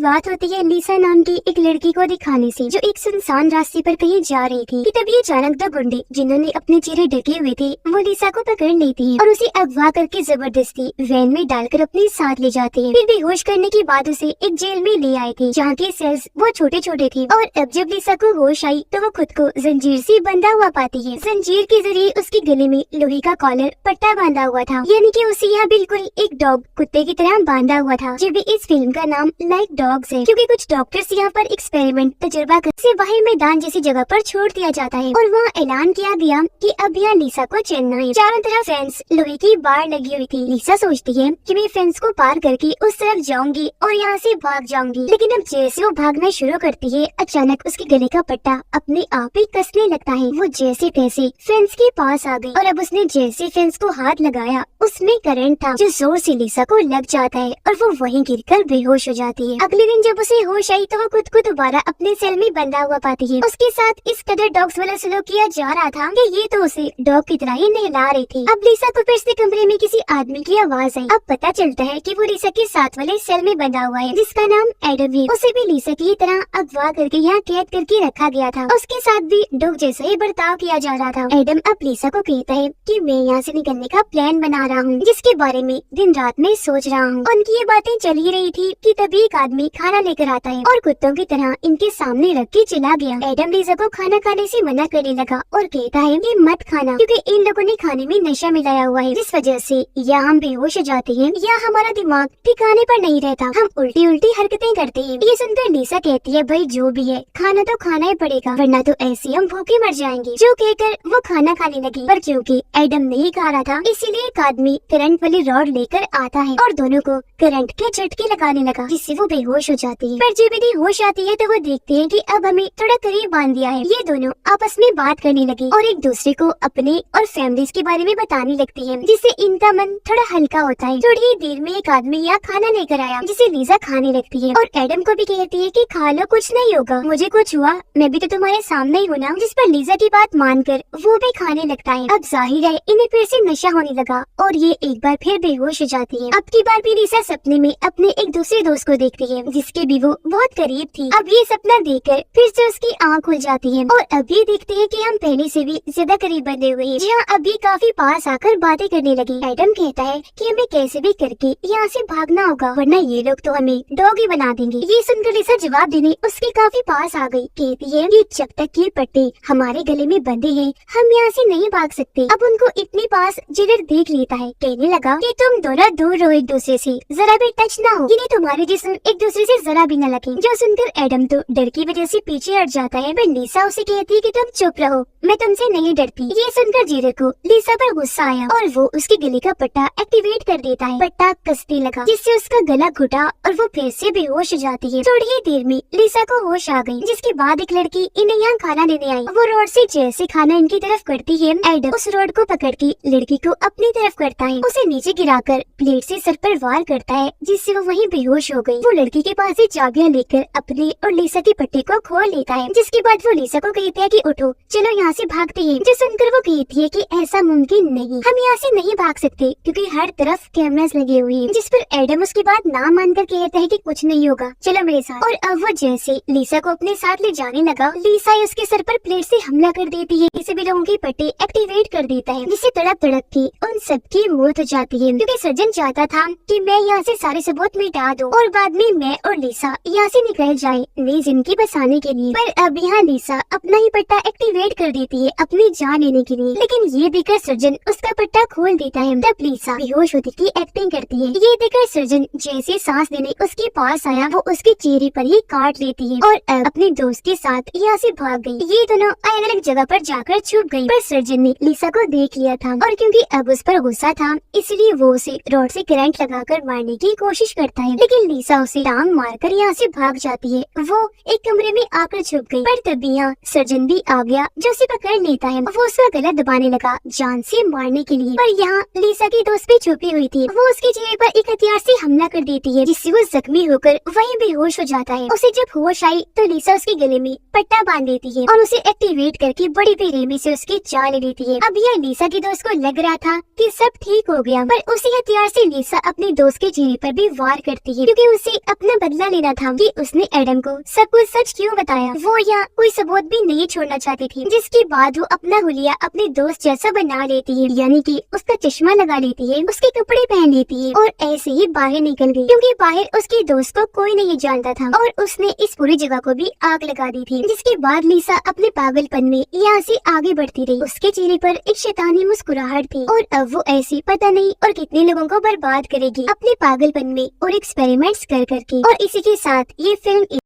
शुरुआत होती है लीसा नाम की एक लड़की को दिखाने से, जो एक सुनसान रास्ते पर कहीं जा रही थी कि तभी अचानक दो गुंडे जिन्होंने अपने चेहरे ढके हुए थे वो लीसा को पकड़ लेती हैं और उसे अगवा करके जबरदस्ती वैन में डालकर अपने साथ ले जाते हैं। फिर बेहोश करने के बाद उसे एक जेल में ले आए थे जहाँ के सेल्स वो छोटे छोटे थे। और अब जब लीसा को होश आई तो वो खुद को जंजीर से बंधा हुआ पाती है। जंजीर के जरिए उसके गले में लोहे का कॉलर पट्टा बांधा हुआ था, यानी कि उसे यहाँ बिल्कुल एक डॉग कुत्ते की तरह बांधा हुआ था। जब भी इस फिल्म का नाम लाइक डॉग्स है, क्योंकि कुछ डॉक्टर्स यहाँ पर एक्सपेरिमेंट तजुर्बा कर से बाहर मैदान जैसी जगह पर छोड़ दिया जाता है और वहाँ ऐलान किया गया कि अब यहाँ लीसा को चलना है। चारों तरफ फेंस लोहे की बाड़ लगी हुई थी। लीसा सोचती है कि मैं फेंस को पार करके उस तरफ जाऊंगी और यहाँ से भाग जाऊंगी, लेकिन अब जैसे वो भागना शुरू करती है अचानक उसके गले का पट्टा अपने आप ही कसने लगता है। वो जैसे तैसे फेंस के पास आ गई और अब उसने जैसे फेंस को हाथ लगाया उसमें करंट था जो जोर से लीसा को लग जाता है और वो वहीं गिरकर बेहोश हो जाती है। अगले दिन जब उसे होश आई तो वो खुद को दोबारा अपने सेल में बंधा हुआ पाती है। उसके साथ इस कदर डॉग्स वाला सलूक किया जा रहा था कि ये तो उसे डॉग की तरह ही नहला रही थी। अब लीसा को फिर से कमरे में किसी आदमी की आवाज आई। अब पता चलता है कि वो लीसा के साथ वाले सेल में बंधा हुआ है जिसका नाम एडम है। उसे भी लीसा की तरह अगवा करके यहाँ कैद करके रखा गया था। उसके साथ भी डॉग जैसा ही बर्ताव किया जा रहा था। एडम अब लीसा को कहता है कि मैं यहाँ से निकलने का प्लान बना रहा हूँ, जिसके बारे में दिन रात में सोच रहा हूँ। उनकी ये बातें चल ही रही थी कि तभी एक आदमी खाना लेकर आता है और कुत्तों की तरह इनके सामने रख के चला गया। एडम लीसा को खाना खाने से मना करने लगा और कहता है कि मत खाना, क्योंकि इन लोगों ने खाने में नशा मिलाया हुआ है, जिस वजह से या हम बेहोश हो जाते हैं या हमारा दिमाग ठिकाने पर नहीं रहता, हम उल्टी उल्टी हरकतें करते हैं। ये सुनकर लीसा कहती है भाई जो भी है खाना तो खाना ही पड़ेगा, वरना तो ऐसे हम भूखे मर जाएंगे। जो कहकर वो खाना खाने लगी, पर क्योंकि एडम नहीं खा रहा था इसीलिए एक आदमी करंट वाली रॉड लेकर आता है और दोनों को करंट के झटके लगाने लगा, जिससे वो बेहोश हो जाती है। पर जब भी होश आती है तो वो देखते हैं कि अब हमें थोड़ा करीब बांध दिया है। ये दोनों आपस में बात करने लगे और एक दूसरे को अपने और फैमिलीज के बारे में बताने लगती है, जिससे इनका मन थोड़ा हल्का होता है। थोड़ी ही देर में एक आदमी यहाँ खाना लेकर आया जिसे लीसा खाने लगती है और एडम को भी कहती है कि खा लो, कुछ नहीं होगा, मुझे कुछ हुआ, मैं भी तो तुम्हारे सामने ही हूँ ना। जिस पर लीसा की बात मानकर वो भी खाने लगता है। अब जाहिर है इन्हें फिर से नशा होने लगा और ये एक बार फिर बेहोश हो जाती है। अब की बार भी लीसा सपने में अपने एक दूसरे दोस्त को देखती है जिसके भी वो बहुत करीब थी। अब ये सपना देखकर फिर से उसकी आँख खुल जाती है और अभी देखते हैं कि हम पहले से भी ज्यादा करीब बंधे हुए हैं, जहाँ अभी काफी पास आकर बातें करने लगी। एडम कहता है कि हमें कैसे भी करके यहाँ से भागना होगा, वरना ये लोग तो हमें डॉग ही बना देंगे। ये सुनकर लीसा जवाब देने उसके काफी पास आ गई। कहती है कि जब तक ये पट्टे हमारे गले में बंधे हैं हम यहाँ से नहीं भाग सकते। अब उनको इतने पास जिगर देख लेता है, कहने लगा कि तुम दोनों दूर रहो एक दूसरे से, जरा भी टच ना हो, यानी तुम्हारे जिस्म एक दूसरे से जरा भी न लगे। जो सुनकर एडम तो डर की वजह से पीछे हट जाता है, पर लीसा उसे कहती है कि तुम चुप रहो, मैं तुमसे नहीं डरती। ये सुनकर जीरो को लीसा पर गुस्सा आया और वो उसके गले का पट्टा एक्टिवेट कर देता है। पट्टा कसने लगा जिससे उसका गला घुटा और वो फिर से बेहोश हो जाती है। थोड़ी ही देर में लीसा को होश आ गई, जिसके बाद एक लड़की इन्हें यहाँ खाना देने आई। वो रोड से जैसे खाना इनकी तरफ करती है, एडम उस रोड को पकड़ के लड़की को अपनी तरफ करता है, उसे नीचे गिराकर प्लेट से सर पर वार करता है, जिससे वो वहीं बेहोश हो गई। वो लड़की के पास से चाबियां लेकर अपने और लीसा के पट्टे को खोल लेता है, जिसके बाद वो लीसा को कहता है कि उठो चलो यहाँ से भागते हैं। जो सुनकर वो कहती है कि ऐसा मुमकिन नहीं, हम यहाँ से नहीं भाग सकते क्योंकि हर तरफ कैमरास लगे हुए हैं। जिस पर एडम उसकी बात ना मानकर कहता है कि कुछ नहीं होगा, चलो मेरे साथ। और अब वो जैसे लीसा को अपने साथ ले जाने लगा, लीसा उसके सर पर प्लेट से हमला कर देती है, किसी भी लोगों के पट्टे एक्टिवेट कर देता है, जिससे तड़प तड़प के उन सबकी मौत हो जाती है। क्योंकि सर्जन चाहता था कि मैं यहाँ से सारे सबूत मिटा दूं और बाद में मैं और लीसा यहाँ से निकल जाए नई जिंदगी बसाने के लिए। पर अब यहाँ लीसा अपना ही पट्टा एक्टिवेट कर देती है अपनी जान लेने के लिए, लेकिन ये देखकर सर्जन उसका पट्टा खोल देता है। तब लीसा बेहोश होती की एक्टिंग करती है। ये देखकर सर्जन जैसे सांस देने उसके पास आया, वो उसके चेहरे पर ही काट लेती है और अब अपने दोस्त के साथ यहाँ से भाग गई। ये दोनों अलग अलग जगह पर जाकर छुप गई, पर सर्जन ने लीसा को देख लिया था और क्योंकि अब उस पर गुस्सा था इसलिए वो उसे रॉड से करंट लगाकर मारने की कोशिश करता है, लेकिन लीसा उसे टांग मारकर यहाँ से भाग जाती है। वो एक कमरे में आकर छुप गई, पर तभी यहाँ सर्जन भी आ गया जो उसे पकड़ लेता है। वो उसका गला दबाने लगा जान से मारने के लिए, पर यहाँ लीसा की दोस्त भी छुपी हुई थी। वो उसके चेहरे पर एक हथियार से हमला कर देती है, जिससे वो जख्मी होकर वहीं बेहोश हो जाता है। उसे जब होश आई तो लीसा उसके गले में पट्टा बांध देती है और उसे एक्टिवेट करके बड़ी बेरहमी से उसकी जान ले लेती है। अब यह लीसा की दोस्त को लग रहा था कि सब ठीक हो गया। पर उसी हथियार से लिसा अपने दोस्त के चेहरे पर भी वार करती है, क्योंकि उसे अपना बदला लेना था कि उसने एडम को सब कुछ सच क्यों बताया। वो यहाँ कोई सबूत भी नहीं छोड़ना चाहती थी, जिसके बाद वो अपना हुलिया अपने दोस्त जैसा बना लेती है, यानी कि उसका चश्मा लगा लेती है, उसके कपड़े पहन लेती है और ऐसे ही बाहर निकल गई, क्योंकि बाहर उसके दोस्त को कोई नहीं जानता था और उसने इस पूरी जगह को भी आग लगा दी थी। जिसके बाद लिसा अपने पागलपन में यहाँ से आगे बढ़ती रही। उसके चेहरे पर एक शैतानी मुस्कुराहट थी और अब वो ऐसी पता नहीं और कितने लोगों को बर्बाद करेगी अपने पागलपन में और एक्सपेरिमेंट्स कर करके। और इसी के साथ ये फिल्म